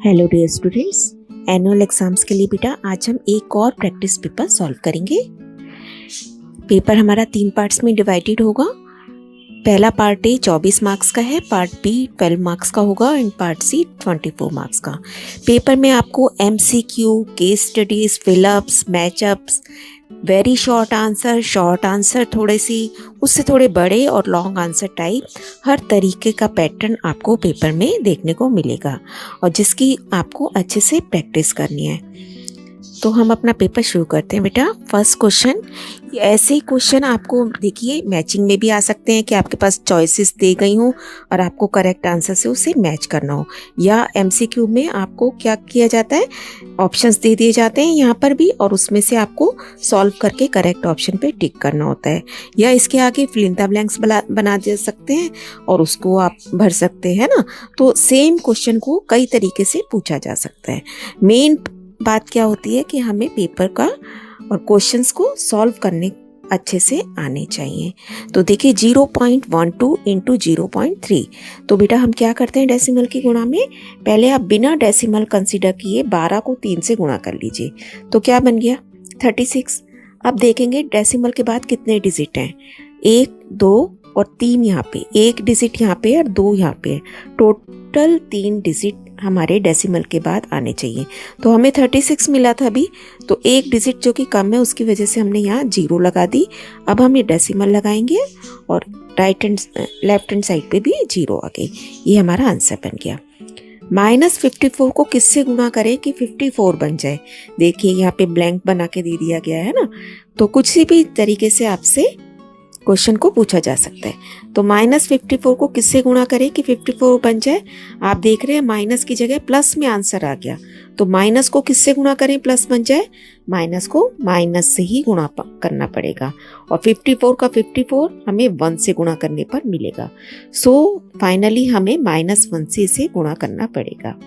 Hello dear students, annual exams के लिए बेटा आज हम एक और प्रैक्टिस पेपर सॉल्व करेंगे। पेपर हमारा 3 पार्ट्स में डिवाइडेड होगा। पहला पार्ट ए 24 मार्क्स का है, पार्ट बी 12 मार्क्स का होगा एंड पार्ट सी 24 मार्क्स का। पेपर में आपको MCQ, case studies, fill-ups, matchups, very short answer थोड़े सी उससे थोड़े बड़े और लॉन्ग आंसर टाइप हर तरीके का पैटर्न आपको पेपर में देखने को मिलेगा और जिसकी आपको अच्छे से प्रैक्टिस करनी है। तो हम अपना पेपर शुरू करते हैं बेटा। फर्स्ट क्वेश्चन, ऐसे क्वेश्चन आपको देखिए मैचिंग में भी आ सकते हैं कि आपके पास चॉइसेस दी गई हों और आपको करेक्ट आंसर से उसे मैच करना हो, या MCQ में आपको क्या किया जाता है, ऑप्शंस दे दिए जाते हैं यहाँ पर भी और उसमें से आपको सॉल्व करके करेक्ट ऑप्शन पे टिक करना होता है, या इसके आगे फिल इन द ब्लैंक्स बना दे सकते हैं और उसको आप भर सकते हैं ना। तो सेम क्वेश्चन को कई तरीके से पूछा जा सकता है। मेन बात क्या होती है कि हमें पेपर का और क्वेश्चंस को सॉल्व करने अच्छे से आने चाहिए। तो देखिए 0.12 इंटू 0.3, तो बेटा हम क्या करते हैं डेसिमल की गुणा में, पहले आप बिना डेसिमल कंसीडर किए 12 को 3 से गुणा कर लीजिए। तो क्या बन गया 36। अब देखेंगे डेसिमल के बाद कितने डिजिट हैं, 1, 2 और 3 यहाँ पे, 1 डिजिट यहाँ पे और 2 यहाँ पे, टोटल 3 डिजिट हमारे डेसिमल के बाद आने चाहिए। तो हमें 36 मिला था अभी, तो 1 डिजिट जो कि कम है उसकी वजह से हमने यहाँ 0 लगा दी। अब हम ये डेसिमल लगाएंगे और लेफ्ट हैंड साइड पे भी 0 आ गई। ये हमारा आंसर बन गया। -54 को किससे गुणा करें कि 54 बन जाए। देखिए यहाँ पे ब्लैंक बना के दे दिया गया है ना, तो कुछ भी तरीके से आपसे क्वेश्चन को पूछा जा सकता है। तो -54 को किससे गुणा करें कि 54 बन जाए। आप देख रहे हैं माइनस की जगह प्लस में आंसर आ गया, तो माइनस को किससे गुणा करें प्लस बन जाए, माइनस को माइनस से ही गुणा करना पड़ेगा और 54 का 54 हमें 1 से गुणा करने पर मिलेगा। सो फाइनली हमें -1 से इसे गुणा करना पड़ेगा।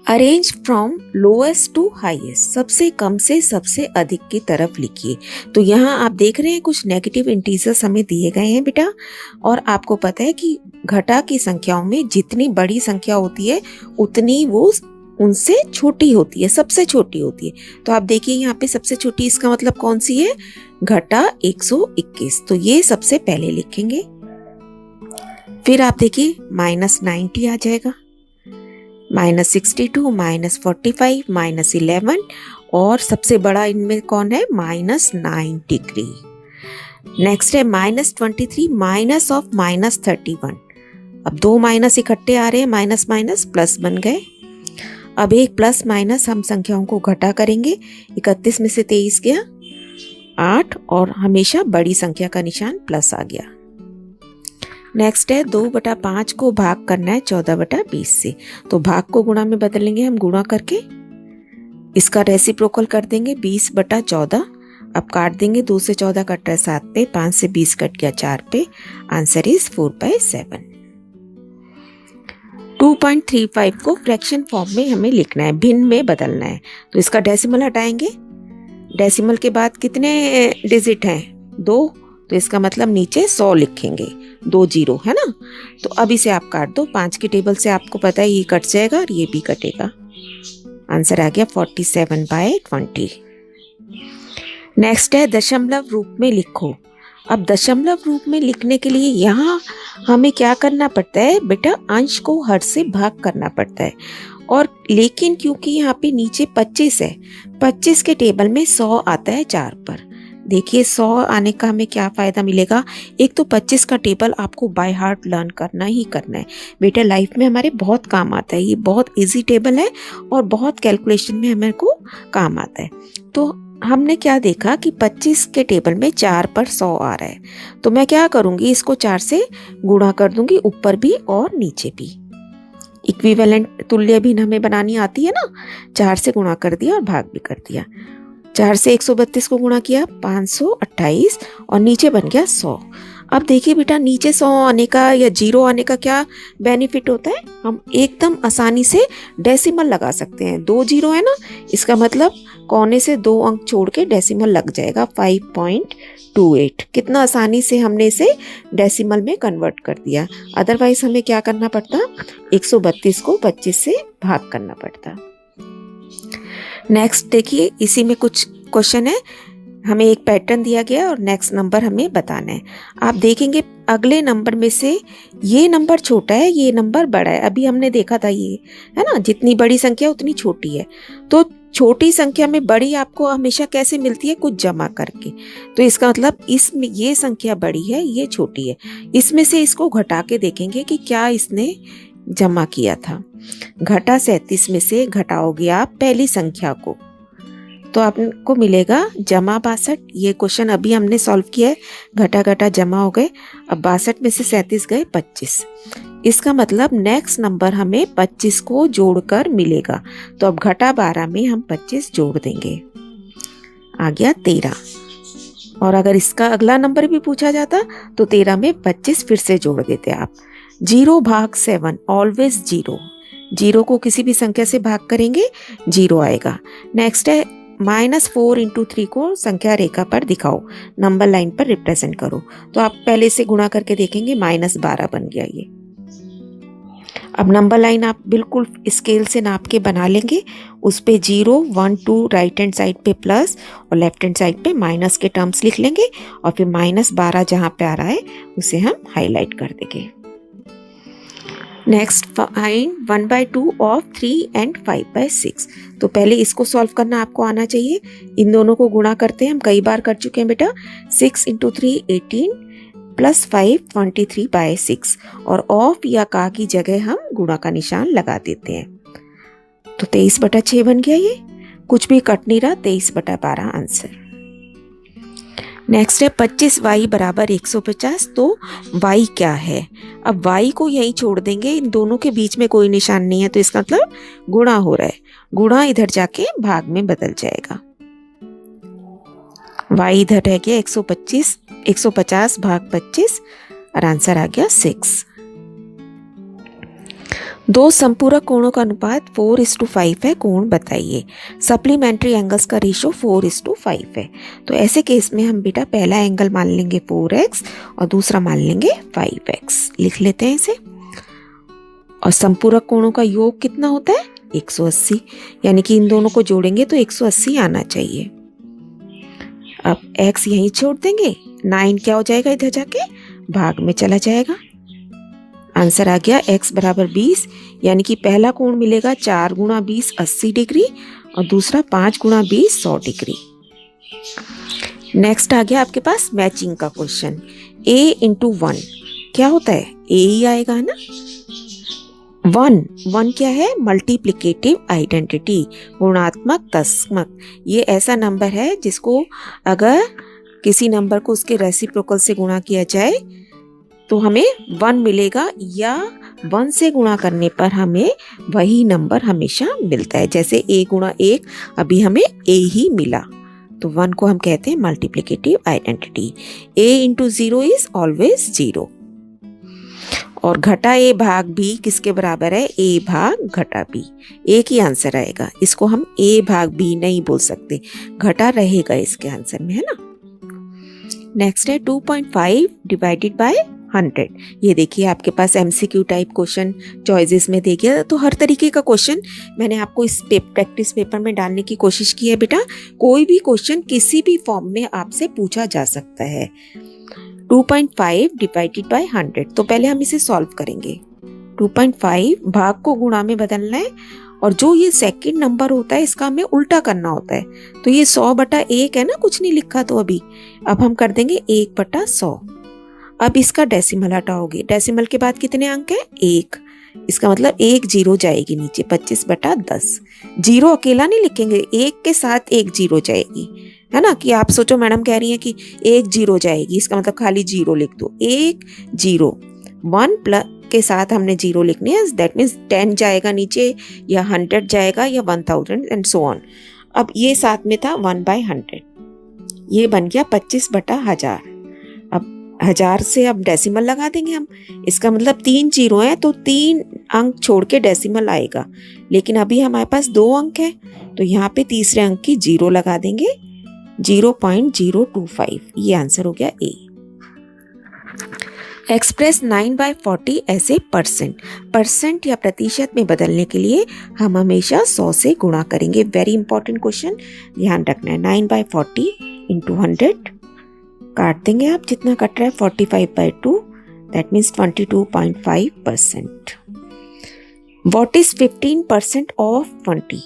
Arrange from lowest to highest, सबसे कम से सबसे अधिक की तरफ लिखिए। तो यहाँ आप देख रहे हैं कुछ नेगेटिव इंटीजर्स हमें दिए गए हैं बेटा, और आपको पता है कि घटा की संख्याओं में जितनी बड़ी संख्या होती है उतनी वो उनसे छोटी होती है, सबसे छोटी होती है। तो आप देखिए यहाँ पे सबसे छोटी, इसका मतलब कौन सी है, घटा 121, तो ये सबसे पहले लिखेंगे। फिर आप देखिए -90 आ जाएगा, -62, -45, -11 और सबसे बड़ा इनमें कौन है, -9 डिग्री। नेक्स्ट है -23 माइनस ऑफ -31। अब 2 माइनस इकट्ठे आ रहे हैं, माइनस माइनस प्लस बन गए। अब एक प्लस माइनस हम संख्याओं को घटा करेंगे, 31 में से 23 गया 8 और हमेशा बड़ी संख्या का निशान प्लस आ गया। नेक्स्ट है 2/5 को भाग करना है 14/20 से, तो भाग को गुणा में बदलेंगे हम, गुणा करके इसका रेसिप्रोकल कर देंगे 20/14। अब काट देंगे, 2 से 14 कट रहा है 7 पे, 5 से 20 कट गया 4 पे, आंसर इज 4/7। 2.35 को फ्रैक्शन फॉर्म में हमें लिखना है, भिन्न में बदलना है। तो इसका डेसिमल हटाएंगे, डेसिमल के बाद कितने डिजिट हैं, 2, तो इसका मतलब नीचे 100 लिखेंगे, 2 0 है ना। तो अब इसे आप काट दो, 5 की टेबल से आपको पता है ये कट जाएगा और ये भी कटेगा, आंसर आ गया 47/20। नेक्स्ट है दशमलव रूप में लिखो। अब दशमलव रूप में लिखने के लिए यहाँ हमें क्या करना पड़ता है बेटा, अंश को हर से भाग करना पड़ता है, और लेकिन क्योंकि यहाँ पे नीचे 25 है, 25 के टेबल में 100 आता है 4 पर। देखिए 100 आने का हमें क्या फ़ायदा मिलेगा, एक तो 25 का टेबल आपको बाय हार्ट लर्न करना ही करना है बेटा, लाइफ में हमारे बहुत काम आता है। ये बहुत इजी टेबल है और बहुत कैलकुलेशन में हमें को काम आता है। तो हमने क्या देखा कि 25 के टेबल में 4 पर 100 आ रहा है, तो मैं क्या करूँगी, इसको 4 से गुणा कर दूंगी, ऊपर भी और नीचे भी। इक्विवेलेंट तुल्य भिन्न हमें बनानी आती है ना, 4 से गुणा कर दिया और भाग भी कर दिया। 4 से 132 को गुणा किया 528 और नीचे बन गया 100। अब देखिए बेटा, नीचे 100 आने का या 0 आने का क्या बेनिफिट होता है, हम एकदम आसानी से डेसिमल लगा सकते हैं। 2 0 है ना, इसका मतलब कोने से 2 अंक छोड़ के डेसिमल लग जाएगा 5.28। कितना आसानी से हमने इसे डेसिमल में कन्वर्ट कर दिया। अदरवाइज हमें क्या करना पड़ता, 132 को 25 से भाग करना पड़ता। नेक्स्ट देखिए, इसी में कुछ क्वेश्चन है, हमें एक पैटर्न दिया गया और नेक्स्ट नंबर हमें बताना है। आप देखेंगे अगले नंबर में से ये नंबर छोटा है, ये नंबर बड़ा है। अभी हमने देखा था ये, है ना, जितनी बड़ी संख्या उतनी छोटी है। तो छोटी संख्या में बड़ी आपको हमेशा कैसे मिलती है, कुछ जमा करके। तो इसका मतलब इसमें ये संख्या बड़ी है, ये छोटी है, इसमें से इसको घटा के देखेंगे कि क्या इसने जमा किया था। घटा 37 में से घटाओगे आप पहली संख्या को, तो आपको मिलेगा जमा 62। ये क्वेश्चन अभी हमने सॉल्व किया है, घटा घटा जमा हो गए। अब 62 में से 37 गए 25। इसका मतलब नेक्स्ट नंबर हमें 25 को जोड़कर मिलेगा। तो अब घटा 12 में हम 25 जोड़ देंगे, आ गया 13। और अगर इसका अगला नंबर भी पूछा जाता तो 13 में 25 फिर से जोड़ देते आप। 0/7 ऑलवेज 0। 0 को किसी भी संख्या से भाग करेंगे 0 आएगा। नेक्स्ट है -4 × 3 को संख्या रेखा पर दिखाओ, नंबर लाइन पर रिप्रेजेंट करो। तो आप पहले से गुणा करके देखेंगे, -12 बन गया ये। अब नंबर लाइन आप बिल्कुल स्केल से नाप के बना लेंगे। उस पे 0, 1, 2 राइट हैंड साइड पे प्लस और लेफ्ट हैंड साइड पे माइनस के टर्म्स लिख लेंगे, और फिर -12 जहाँ पे आ रहा है उसे हम हाईलाइट कर देंगे। Next find 1/2 of 3 and 5/6। तो पहले इसको सॉल्व करना आपको आना चाहिए। इन दोनों को गुणा करते हैं, हम कई बार कर चुके हैं बेटा। 6 × 3 18 + 5 23/6। और ऑफ या का की जगह हम गुणा का निशान लगा देते हैं। तो 23/6 बन गया ये, कुछ भी कट नहीं रहा, 23/12 आंसर। नेक्स्ट है 25y = 150। तो y क्या है, अब y को यहीं छोड़ देंगे, इन दोनों के बीच में कोई निशान नहीं है, तो इसका मतलब गुणा हो रहा है। गुणा इधर जाके भाग में बदल जाएगा। y इधर रह गया 150 / 25 और आंसर आ गया 6। दो संपूरक कोणों का अनुपात 4:5 है, कोण बताइए। सप्लीमेंट्री एंगल्स का रेशो 4:5 है। तो ऐसे केस में हम बेटा पहला एंगल मान लेंगे 4x और दूसरा मान लेंगे 5x। लिख लेते हैं इसे। और संपूरक कोणों का योग कितना होता है, 180, यानी कि इन दोनों को जोड़ेंगे तो 180 आना चाहिए। अब x यहीं छोड़ देंगे, 9 क्या हो जाएगा, इधर जाके भाग में चला जाएगा। आंसर आ गया x = 20, यानी कि पहला कोण मिलेगा 4 × 20 80 डिग्री और दूसरा 5 × 20 100 डिग्री। नेक्स्ट आ गया आपके पास मैचिंग का क्वेश्चन। a × 1 क्या होता है, a ही आएगा है ना। 1 क्या है, मल्टीप्लिकेटिव आइडेंटिटी, गुणात्मक तस्मक। ये ऐसा नंबर है जिसको अगर किसी नंबर को उसके रेसिप्रोकल से गुणा किया जाए तो हमें 1 मिलेगा, या 1 से गुणा करने पर हमें वही नंबर हमेशा मिलता है। जैसे a × 1 अभी हमें a ही मिला, तो 1 को हम कहते हैं multiplicative identity. a × 0 is always 0। और घटा a भाग b किसके बराबर है, a भाग घटा b। एक ही आंसर आएगा, इसको हम a भाग b नहीं बोल सकते, घटा रहेगा इसके आंसर में, है ना। नेक्स्ट है 2.5 / 100। ये देखिए आपके पास MCQ टाइप क्वेश्चन चॉइसेस में दे गया। तो हर तरीके का क्वेश्चन मैंने आपको इस प्रैक्टिस पेपर में डालने की कोशिश की है बेटा। कोई भी क्वेश्चन किसी भी फॉर्म में आपसे पूछा जा सकता है। 2.5 / 100, तो पहले हम इसे सॉल्व करेंगे। 2.5 भाग को गुणा में बदलना है, और जो ये सेकंड नंबर होता है इसका हमें उल्टा करना होता है। तो ये 100/1 है ना, कुछ नहीं लिखा तो अभी। अब हम कर देंगे 1/100। अब इसका डेसिमल हटाओगे, डेसिमल के बाद कितने अंक है, 1। इसका मतलब 1 0 जाएगी नीचे, 25/10। 0 अकेला नहीं लिखेंगे, 1 के साथ 1 0 जाएगी, है ना। कि आप सोचो मैडम कह रही है कि 1 0 जाएगी, इसका मतलब खाली 0 लिख दो। 1 0 1 के साथ हमने 0 लिखने हैं, दैट मीन्स 10 जाएगा नीचे, या 100 जाएगा, या 1000 एंड सो ऑन। अब ये साथ में था 1/100, ये बन गया 25/1000। अब 1000 से अब डेसिमल लगा देंगे हम। इसका मतलब 3 जीरो है तो 3 अंक छोड़ के डेसिमल आएगा, लेकिन अभी हमारे पास 2 अंक है तो यहाँ पे तीसरे अंक की 0 लगा देंगे, 0.025। ये आंसर हो गया ए। एक्सप्रेस 9/40 ऐसे परसेंट या प्रतिशत में बदलने के लिए हम हमेशा 100 से गुणा करेंगे। वेरी इंपॉर्टेंट क्वेश्चन, ध्यान रखना है। 9/40 इंटू 100 काट देंगे आप, जितना कट रहा है 45/2, that means 22.5%। What is 15% of 20?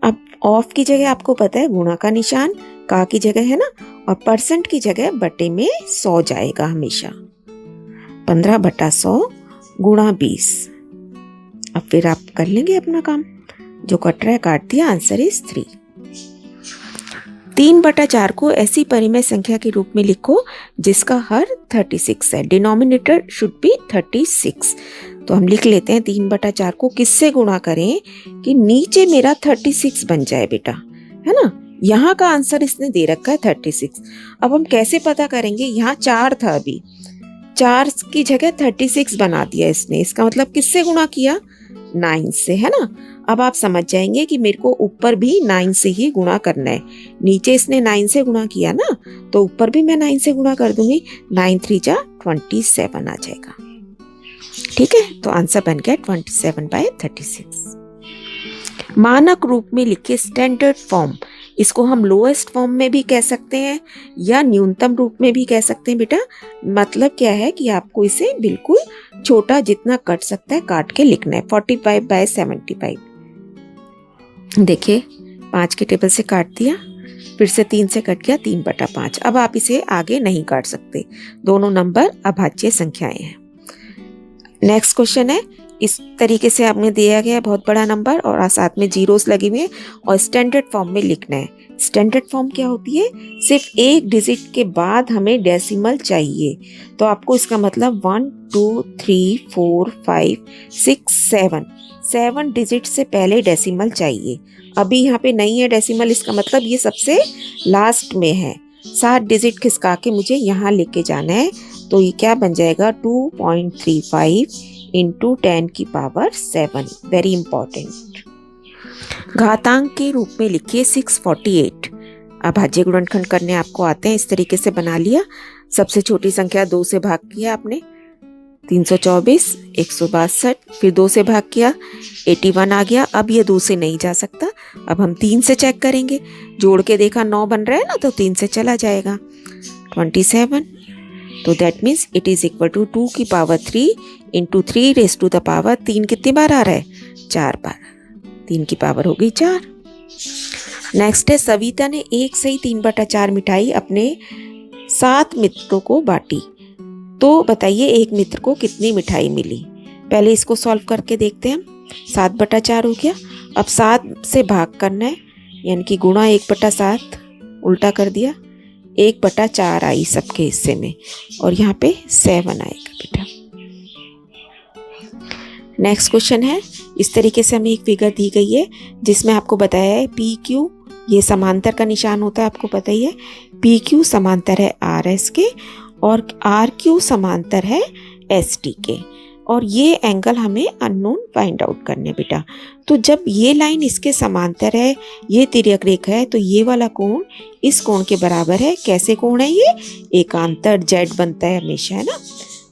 अब ऑफ की जगह आपको पता है गुणा का निशान का की जगह है ना, और परसेंट की जगह बटे में 100 जाएगा हमेशा। 15/100 गुणा 20। अब फिर आप कर लेंगे अपना काम, जो कट रहा है काट दिया, आंसर इज 3। 3/4 को ऐसी परिमेय संख्या के रूप में लिखो जिसका हर 36 है। Denominator should be 36। तो हम लिख लेते हैं 3/4 को किससे गुणा करें कि नीचे मेरा 36 बन जाए बेटा, है ना। यहाँ का आंसर इसने दे रखा है 36। अब हम कैसे पता करेंगे, यहाँ 4 था, अभी 4 की जगह 36 बना दिया इसने। इसका मतलब किससे गुणा किया, 9 से, है ना। अब आप समझ जाएंगे कि मेरे को ऊपर भी 9 से ही गुणा करना है। नीचे इसने 9 से गुणा किया ना, तो ऊपर भी मैं 9 से गुणा कर दूंगी। 9 3 जा 27 आ जाएगा। ठीक है, तो आंसर बन गया 27/36। मानक रूप में लिखे स्टैंडर्ड फॉर्म, इसको हम लोएस्ट फॉर्म में भी कह सकते हैं या न्यूनतम रूप में भी कह सकते हैं बेटा। मतलब क्या है कि आपको इसे बिल्कुल छोटा जितना कट सकता है काट के लिखना है। 45/75। देखिए 5 के टेबल से काट दिया, फिर से 3 से कट गया, 3/5। अब आप इसे आगे नहीं काट सकते, दोनों नंबर अभाज्य संख्याएं हैं। नेक्स्ट क्वेश्चन है, इस तरीके से आपने दिया गया है बहुत बड़ा नंबर और साथ में जीरोस लगे हुए हैं और स्टैंडर्ड फॉर्म में लिखना है। स्टैंडर्ड फॉर्म क्या होती है, सिर्फ एक डिजिट के बाद हमें डेसिमल चाहिए। तो आपको इसका मतलब 1 2 3 4 5 6 7 डिजिट से पहले डेसिमल चाहिए। अभी यहाँ पे नहीं है डेसिमल, इसका मतलब ये सबसे लास्ट में है। 7 डिजिट खिसका के मुझे यहाँ लेके जाना है। तो ये क्या बन जाएगा, 2.35 इंटू 10⁻7। Very important. घातांक के रूप में लिखिए 648। अभाज्य गुणनखंड करने आपको आते हैं, इस तरीके से बना लिया। सबसे छोटी संख्या 2 से भाग किया आपने, 324, 162, फिर 2 से भाग किया, 81 आ गया। अब ये 2 से नहीं जा सकता, अब हम 3 से चेक करेंगे। जोड़ के देखा 9 बन रहा है ना, तो 3 से चला जाएगा, 27। तो that means it is equal to 2⁻3 into 3⁻, 3 कितनी बार आ रहा है, 4 बार। 3 की पावर हो गई 4। नेक्स्ट है, सविता ने एक सही 3/4 मिठाई अपने 7 मित्रों को बांटी। तो बताइए एक मित्र को कितनी मिठाई मिली। पहले इसको सॉल्व करके देखते हैं हम। 7/4 हो गया, अब 7 से भाग करना है, यानी कि गुणा 1/7, उल्टा कर दिया, 1/4 आई सबके हिस्से में, और यहाँ पे 7 आएगा बेटा। नेक्स्ट क्वेश्चन है, इस तरीके से हमें एक फिगर दी गई है जिसमें आपको बताया है PQ, ये समांतर का निशान होता है, आपको पता ही है। PQ समांतर है RS के और RQ समांतर है ST के, और ये एंगल हमें अननोन फाइंड आउट करने बेटा। तो जब ये लाइन इसके समांतर है, ये तिर्यक रेखा है, तो ये वाला कोण इस कोण के बराबर है। कैसे कोण है ये, एकांतर Z बनता है हमेशा, है ना।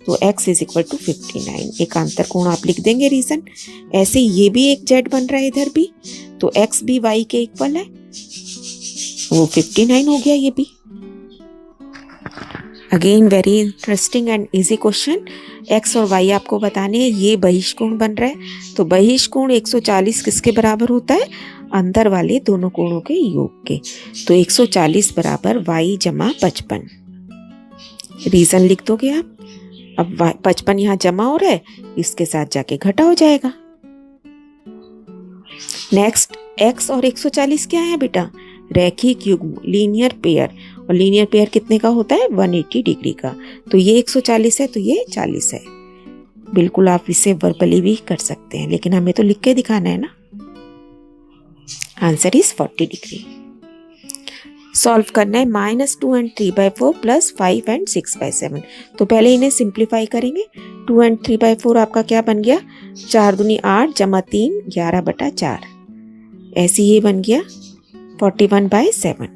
तो x इज इक्वल टू 59, एकांतर कोण आप लिख देंगे रीजन। ऐसे ये भी एक Z बन रहा है इधर भी, तो x भी y के इक्वल है, वो 59 हो गया ये भी। Again very interesting and easy question. x और y आपको बताने हैं। ये बहिष्कोण बन रहा है, तो बहिष्कोण 140 किसके बराबर होता है, अंदर वाले दोनों कोणों के योग के। तो 140 बराबर y जमा 55। रीजन लिख दोगे आप। अब 55 यहाँ जमा हो रहा है, इसके साथ जाके घटा हो जाएगा। नेक्स्ट, x और 140 क्या है बेटा, रैखिक युग्म, लीनियर पेयर। और लीनियर पेयर कितने का होता है, 180 डिग्री का। तो ये 140 है, तो ये 40 है। बिल्कुल आप इसे वर्बली भी कर सकते हैं, लेकिन हमें तो लिख के दिखाना है ना। Answer is 40 degree. सॉल्व करना है -2 and 3/4 प्लस 5 and 6/7। तो पहले इन्हें सिंप्लीफाई करेंगे। 2 and 3/4 आपका क्या बन गया, 4 दूनी 8 जमा 3 11/4, ऐसे ये बन गया 41/7।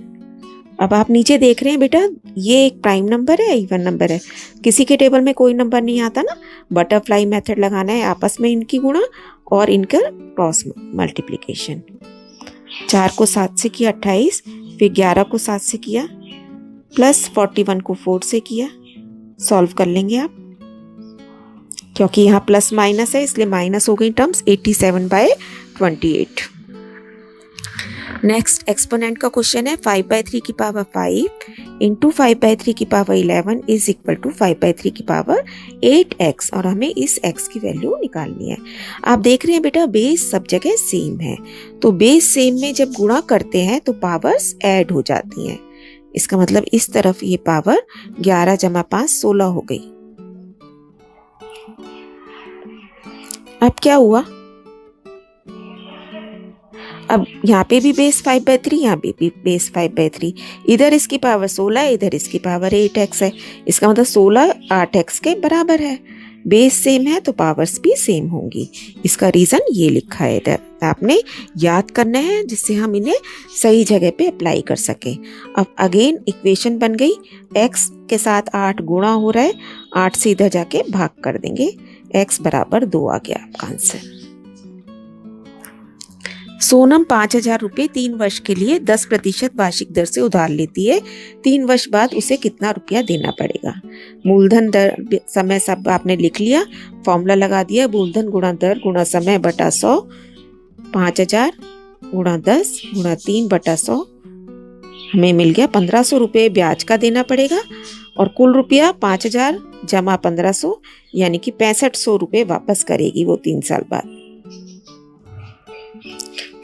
अब आप नीचे देख रहे हैं बेटा, ये एक प्राइम नंबर है, इवन नंबर है। किसी के टेबल में कोई नंबर नहीं आता ना, बटरफ्लाई मेथड लगाना है, आपस में इनकी गुणा और इनका क्रॉस मल्टीप्लिकेशन। 4 को 7 से किया 28, फिर 11 को 7 से किया, प्लस 41 को 4 से किया। सॉल्व कर लेंगे आप, क्योंकि यहाँ प्लस माइनस है इसलिए माइनस हो गई टर्म्स। 87/28। नेक्स्ट एक्सपोनेंट का क्वेश्चन है 5/3 की पावर 5 इंटू 5/3 की पावर 11 इज इक्वल टू 5/3 की पावर 8x, और हमें इस x की वैल्यू निकालनी है। आप देख रहे हैं बेटा, बेस सब जगह सेम है, तो बेस सेम में जब गुणा करते हैं तो पावर्स ऐड हो जाती हैं। इसका मतलब इस तरफ ये पावर 11 जमा 5 16 हो गई। अब क्या हुआ, अब यहाँ पे भी बेस 5/3, यहाँ पे भी बेस 5/3, इधर इसकी पावर 16, इधर इसकी पावर 8x है। इसका मतलब 16 8x के बराबर है। बेस सेम है तो पावर्स भी सेम होंगी। इसका रीज़न ये लिखा है इधर, आपने याद करना है जिससे हम इन्हें सही जगह पे अप्लाई कर सकें। अब अगेन इक्वेशन बन गई, x के साथ 8 गुणा हो रहा है, 8 से इधर जाके भाग कर देंगे, x बराबर 2 आ गया आपका आंसर। सोनम 5,000 रुपये 3 वर्ष के लिए 10% वार्षिक दर से उधार लेती है। 3 वर्ष बाद उसे कितना रुपया देना पड़ेगा। मूलधन दर समय सब आपने लिख लिया, फॉर्मूला लगा दिया, मूलधन गुणा दर गुणा समय बटा 100, 5,000 गुणा 10 गुणा 3/100, हमें मिल गया 1,500 रुपये ब्याज का देना पड़ेगा, और कुल रुपया 5,000 जमा 1,500 यानी कि 6500 रुपये वापस करेगी वो 3 साल बाद।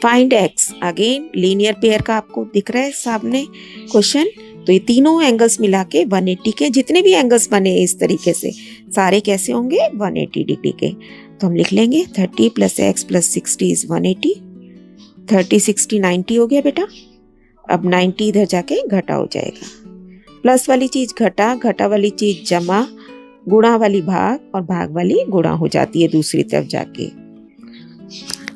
Find x, again linear pair का आपको दिख रहा है सामने क्वेश्चन। तो ये तीनों एंगल्स मिला के 180 के, जितने भी एंगल्स बने इस तरीके से सारे कैसे होंगे 180 डिग्री के। तो हम लिख लेंगे 30 + x + 60 इज 180, 30 60 90 हो गया बेटा। अब 90 इधर जाके घटा हो जाएगा, प्लस वाली चीज घटा, घटा वाली चीज जमा, गुणा वाली भाग, और भाग वाली गुणा हो जाती है दूसरी तरफ जाके।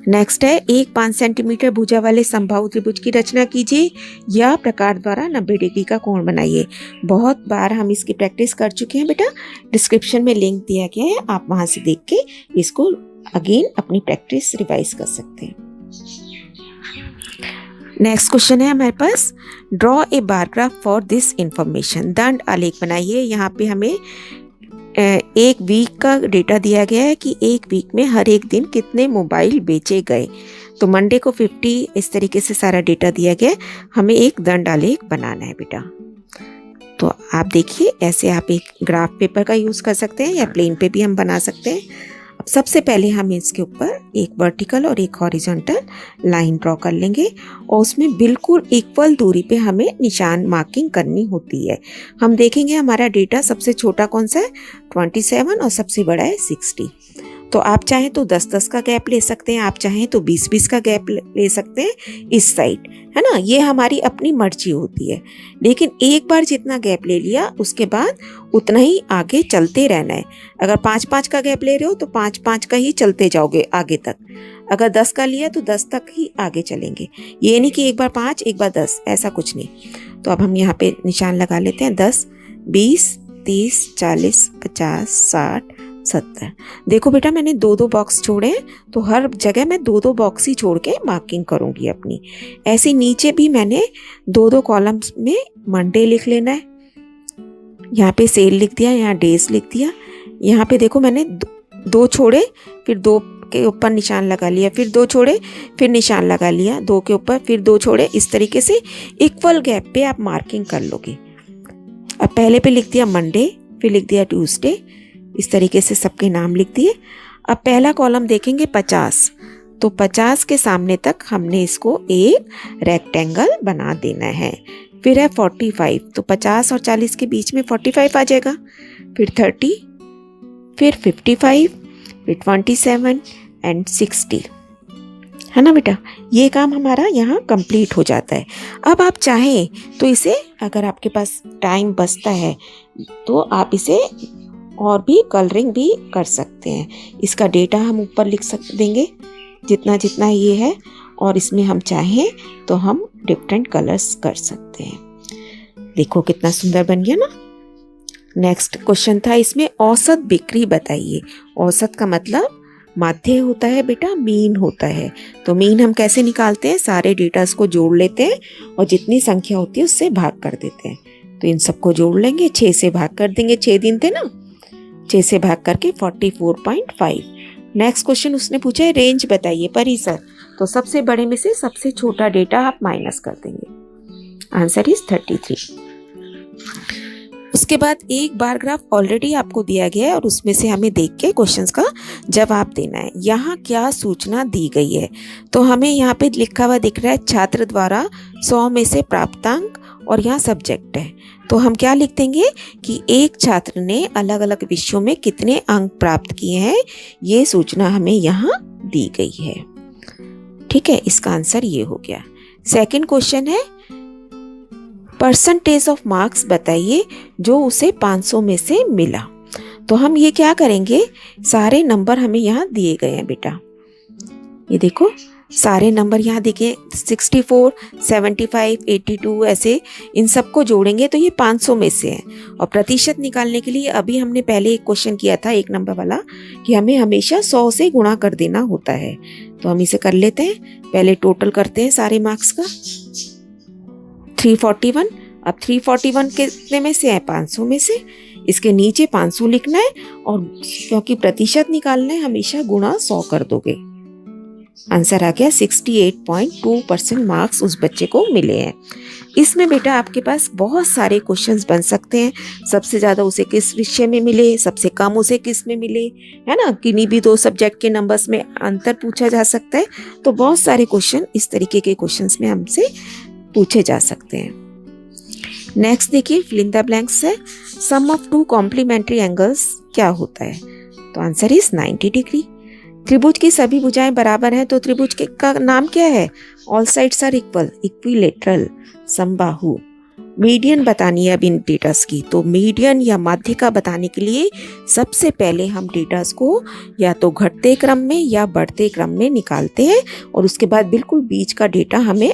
नेक्स्ट है, एक 5 सेंटीमीटर भुजा वाले समबाहु त्रिभुज की रचना कीजिए या प्रकार द्वारा 90 डिग्री का कोण बनाइए। बहुत बार हम इसकी प्रैक्टिस कर चुके हैं बेटा, डिस्क्रिप्शन में लिंक दिया गया है, आप वहां से देख के इसको अगेन अपनी प्रैक्टिस रिवाइज कर सकते हैं। नेक्स्ट क्वेश्चन है हमारे पास, draw a bar graph for this information. दंड आलेख बनाइए। यहाँ पे हमें एक वीक का डेटा दिया गया है कि एक वीक में हर एक दिन कितने मोबाइल बेचे गए। तो मंडे को 50, इस तरीके से सारा डेटा दिया गया है। हमें एक दंड आलेख बनाना है बेटा। तो आप देखिए, ऐसे आप एक ग्राफ पेपर का यूज़ कर सकते हैं या प्लेन पे भी हम बना सकते हैं। अब सबसे पहले हम इसके ऊपर एक वर्टिकल और एक हॉरिजॉन्टल लाइन ड्रॉ कर लेंगे, और उसमें बिल्कुल इक्वल दूरी पे हमें निशान मार्किंग करनी होती है। हम देखेंगे हमारा डेटा सबसे छोटा कौन सा है 27, और सबसे बड़ा है 60। तो आप चाहें तो 10-10 का गैप ले सकते हैं, आप चाहें तो 20-20 का गैप ले सकते हैं इस साइड, है ना। ये हमारी अपनी मर्जी होती है, लेकिन एक बार जितना गैप ले लिया उसके बाद उतना ही आगे चलते रहना है। अगर 5-5 का गैप ले रहे हो तो 5-5 का ही चलते जाओगे आगे तक। अगर 10 का लिया तो 10 तक ही आगे चलेंगे। ये नहीं कि एक बार 5 एक बार 10, ऐसा कुछ नहीं। तो अब हम यहाँ पे निशान लगा लेते हैं, 10 20 30 40 50 60 70। देखो बेटा, मैंने 2-2 बॉक्स छोड़े हैं, तो हर जगह मैं 2-2 बॉक्स ही छोड़ के मार्किंग करूंगी अपनी। ऐसे नीचे भी मैंने 2-2 कॉलम्स में मंडे लिख लेना है। यहाँ पे सेल लिख दिया, यहाँ डेज लिख दिया। यहाँ पे देखो मैंने 2 छोड़े, फिर 2 के ऊपर निशान लगा लिया, फिर 2 छोड़े, फिर निशान लगा लिया, 2 के ऊपर फिर 2 छोड़े। इस तरीके से इक्वल गैप पे आप मार्किंग कर लोगे। अब पहले पे लिख दिया मंडे, फिर लिख दिया ट्यूसडे, इस तरीके से सबके नाम लिख दिए। अब पहला कॉलम देखेंगे 50, तो 50 के सामने तक हमने इसको एक रेक्टेंगल बना देना है। फिर है 45, तो 50 और 40 के बीच में 45 आ जाएगा। फिर 30, फिर 55, फिर 27 एंड 60, है ना बेटा। ये काम हमारा यहाँ कंप्लीट हो जाता है। अब आप चाहें तो इसे, अगर आपके पास टाइम बचता है तो आप इसे और भी कलरिंग भी कर सकते हैं। इसका डेटा हम ऊपर लिख देंगे जितना जितना ये है, और इसमें हम चाहें तो हम डिफरेंट कलर्स कर सकते हैं। देखो कितना सुंदर बन गया ना। नेक्स्ट क्वेश्चन था इसमें, औसत बिक्री बताइए। औसत का मतलब माध्य होता है बेटा, मीन होता है। तो मीन हम कैसे निकालते हैं, सारे डेटास को जोड़ लेते हैं और जितनी संख्या होती है उससे भाग कर देते हैं। तो इन सबको जोड़ लेंगे, 6 से भाग कर देंगे, 6 दिन थे ना, 6 से भाग करके 44.5। नेक्स्ट क्वेश्चन उसने पूछा है रेंज बताइए, परिसर। तो सबसे बड़े में से सबसे छोटा डेटा आप माइनस कर देंगे, आंसर इज 33। उसके बाद एक बार ग्राफ ऑलरेडी आपको दिया गया है और उसमें से हमें देख के क्वेश्चंस का जवाब देना है। यहाँ क्या सूचना दी गई है, तो हमें यहाँ पे लिखा हुआ दिख रहा है छात्र द्वारा 100 में से प्राप्तांक, और यहाँ सब्जेक्ट है। तो हम क्या लिख देंगे कि एक छात्र ने अलग अलग विषयों में कितने अंक प्राप्त किए हैं, ये सूचना हमें यहाँ दी गई है। ठीक है, इसका आंसर ये हो गया। सेकंड क्वेश्चन है परसेंटेज ऑफ मार्क्स बताइए जो उसे 500 में से मिला। तो हम ये क्या करेंगे, सारे नंबर हमें यहाँ दिए गए हैं बेटा, ये देखो सारे नंबर यहाँ दिखे, 64, 75, 82 ऐसे, इन सबको जोड़ेंगे तो ये 500 में से है। और प्रतिशत निकालने के लिए अभी हमने पहले एक क्वेश्चन किया था 1 नंबर वाला कि हमें हमेशा 100 से गुणा कर देना होता है। तो हम इसे कर लेते हैं, पहले टोटल करते हैं सारे मार्क्स का, 341। अब 341 कितने में से है, 500 में से, इसके नीचे 500 लिखना है, और क्योंकि प्रतिशत निकालना है हमेशा गुणा 100 कर दोगे। आंसर आ गया 68.2% मार्क्स उस बच्चे को मिले हैं। इसमें बेटा आपके पास बहुत सारे क्वेश्चंस बन सकते हैं, सबसे ज़्यादा उसे किस विषय में मिले, सबसे कम उसे किस में मिले, है ना, किन्हीं भी 2 सब्जेक्ट के नंबर्स में अंतर पूछा जा सकता है। तो बहुत सारे क्वेश्चन इस तरीके के क्वेश्चंस में हमसे पूछे जा सकते हैं। नेक्स्ट देखिए, फिल इन द ब्लैंक्स है, सम ऑफ 2 कॉम्प्लीमेंट्री एंगल्स क्या होता है। तो आंसर इज 90 डिग्री। त्रिभुज की सभी भुजाएं बराबर हैं, तो त्रिभुज का नाम क्या है, all sides are equal, equilateral, समबाहु। मीडियन बतानी है अब इन डेटास की, तो मीडियन या माध्य का बताने के लिए सबसे पहले हम डेटास को या तो घटते क्रम में या बढ़ते क्रम में निकालते हैं, और उसके बाद बिल्कुल बीच का डेटा हमें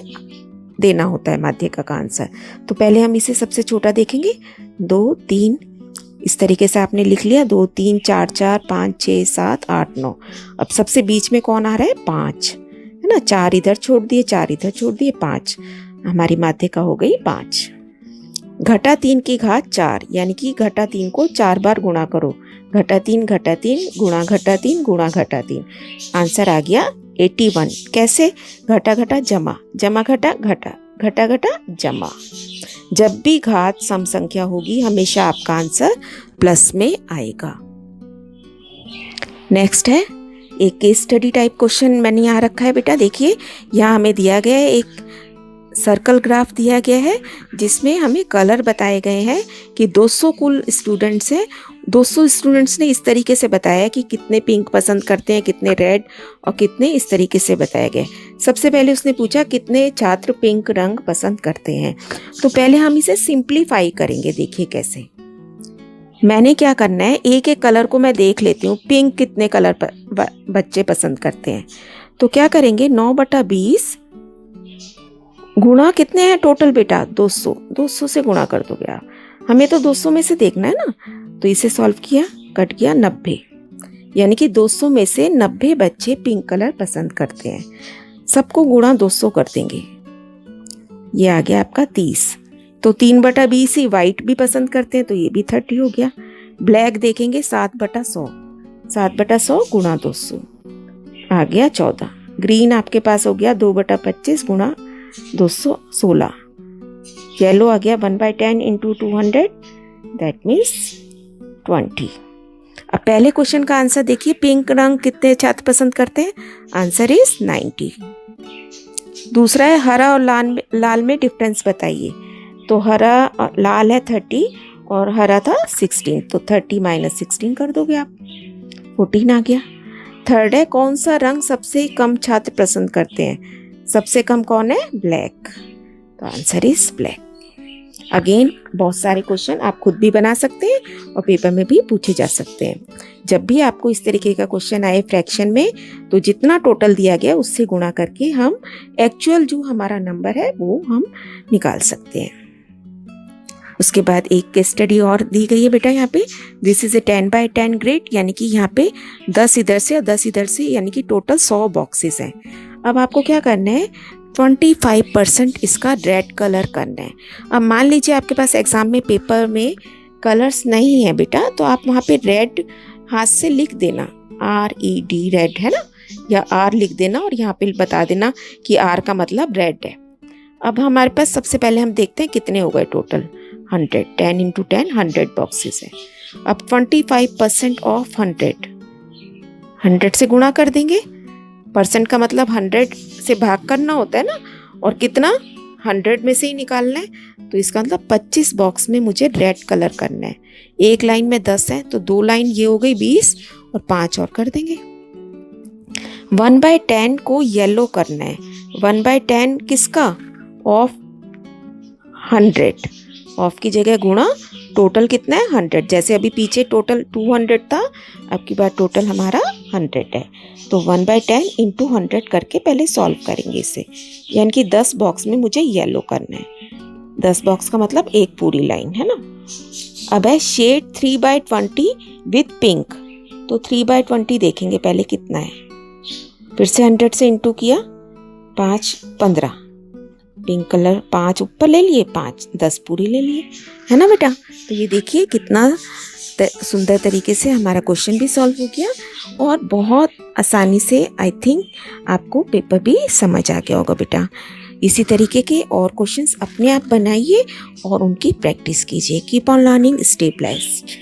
देना होता है माध्य का आंसर। तो पहले हम इसे सबसे छोटा देखेंगे, 2, 3, इस तरीके से आपने लिख लिया, 2, 3, 4, 4, 5, 6, 7, 8, 9। अब सबसे बीच में कौन आ रहा है, 5, है ना, 4 इधर छोड़ दिए, 4 इधर छोड़ दिए, 5, हमारी माध्य का हो गई 5। घटा 3 की घात 4, यानी कि घटा 3 को 4 बार गुणा करो, घटा 3 गुणा घटा 3 गुणा घटा 3, आंसर आ गया 81। कैसे, घटा घटा जमा, जमा घटा घटा, घटा घटा जमा। जब भी घात सम संख्या होगी हमेशा आपका आंसर प्लस में आएगा। नेक्स्ट है एक केस स्टडी टाइप क्वेश्चन मैंने यहाँ रखा है बेटा, देखिए यहाँ हमें दिया गया है एक सर्कल ग्राफ दिया गया है जिसमें हमें कलर बताए गए हैं कि 200 कुल स्टूडेंट्स हैं, 200 स्टूडेंट्स ने इस तरीके से बताया कि कितने पिंक पसंद करते हैं, कितने रेड, और कितने इस तरीके से बताए गए। सबसे पहले उसने पूछा कितने छात्र पिंक रंग पसंद करते हैं। तो पहले हम इसे सिंप्लीफाई करेंगे, देखिए कैसे। मैंने क्या करना है, एक एक कलर को मैं देख लेती हूँ, पिंक कितने कलर पर बच्चे पसंद करते हैं। तो क्या करेंगे, 9/20 गुणा कितने हैं टोटल बेटा, 200, 200 से गुणा कर दोगे आप, हमें तो 200 में से देखना है ना। तो इसे सॉल्व किया, कट गया 90, यानी कि 200 में से 90 बच्चे पिंक कलर पसंद करते हैं। सबको गुणा 200 कर देंगे, ये आ गया आपका 30। तो 3/20 ही वाइट भी पसंद करते हैं, तो ये भी 30 हो गया। ब्लैक देखेंगे 7/100, 7/100 गुणा 200 आ गया 14। ग्रीन आपके पास हो गया 2/25 गुणा 200, 16। येलो आ गया 1/10 इंटू 200, दैट मीन्स 20। अब पहले क्वेश्चन का आंसर देखिए, पिंक रंग कितने छात्र पसंद करते हैं, आंसर इज 90। दूसरा है हरा और लाल में डिफरेंस बताइए। तो हरा लाल है 30 और हरा था 16, तो 30 - 16 कर दोगे आप, 14 आ गया। थर्ड है कौन सा रंग सबसे कम छात्र पसंद करते हैं, सबसे कम कौन है? ब्लैक। तो आंसर इज ब्लैक। अगेन बहुत सारे क्वेश्चन आप खुद भी बना सकते हैं और पेपर में भी पूछे जा सकते हैं। जब भी आपको इस तरीके का क्वेश्चन आए फ्रैक्शन में, तो जितना टोटल दिया गया उससे गुणा करके हम एक्चुअल जो हमारा नंबर है वो हम निकाल सकते हैं। उसके बाद एक केस स्टडी और दी गई है बेटा यहाँ पे। This is a 10x10 grid, यानी कि यहाँ पे 10 इधर से और 10 इधर से, यानी कि टोटल 100 बॉक्सेस हैं। अब आपको क्या करना है? 25% इसका रेड कलर करना है। अब मान लीजिए आपके पास एग्जाम में पेपर में कलर्स नहीं है बेटा, तो आप वहाँ पे रेड हाथ से लिख देना, RED रेड है ना, या R लिख देना और यहाँ पे बता देना कि R का मतलब रेड है। अब हमारे पास सबसे पहले हम देखते हैं कितने हो गए टोटल। 100, 10 × 10 100 बॉक्सेस है। अब 25% ऑफ 100 से गुणा कर देंगे। परसेंट का मतलब 100 से भाग करना होता है ना, और कितना 100 में से ही निकालना है। तो इसका मतलब 25 बॉक्स में मुझे रेड कलर करना है। एक लाइन में 10 है तो 2 लाइन ये हो गई 20 और 5 और कर देंगे। 1/10 को येलो करना है। 1/10 किसका? ऑफ 100। ऑफ की जगह गुणा, टोटल कितना है? 100। जैसे अभी पीछे टोटल 200 था, अब की बार टोटल हमारा 100 है। तो 1/10 × 100 करके पहले सॉल्व करेंगे इसे, यानी कि 10 बॉक्स में मुझे येलो करना है। 10 बॉक्स का मतलब एक पूरी लाइन है ना। अब है शेड 3/20 विथ पिंक। तो 3/20 देखेंगे पहले कितना है। फिर से 100 से इंटू किया, 5 15, पिंक कलर 5 ऊपर ले लिए, 5 10 पूरी ले लिए, है ना बेटा। तो ये देखिए कितना सुंदर तरीके से हमारा क्वेश्चन भी सॉल्व हो गया और बहुत आसानी से आई थिंक आपको पेपर भी समझ आ गया होगा बेटा। इसी तरीके के और क्वेश्चंस अपने आप बनाइए और उनकी प्रैक्टिस कीजिए। Keep on learning, stay blessed.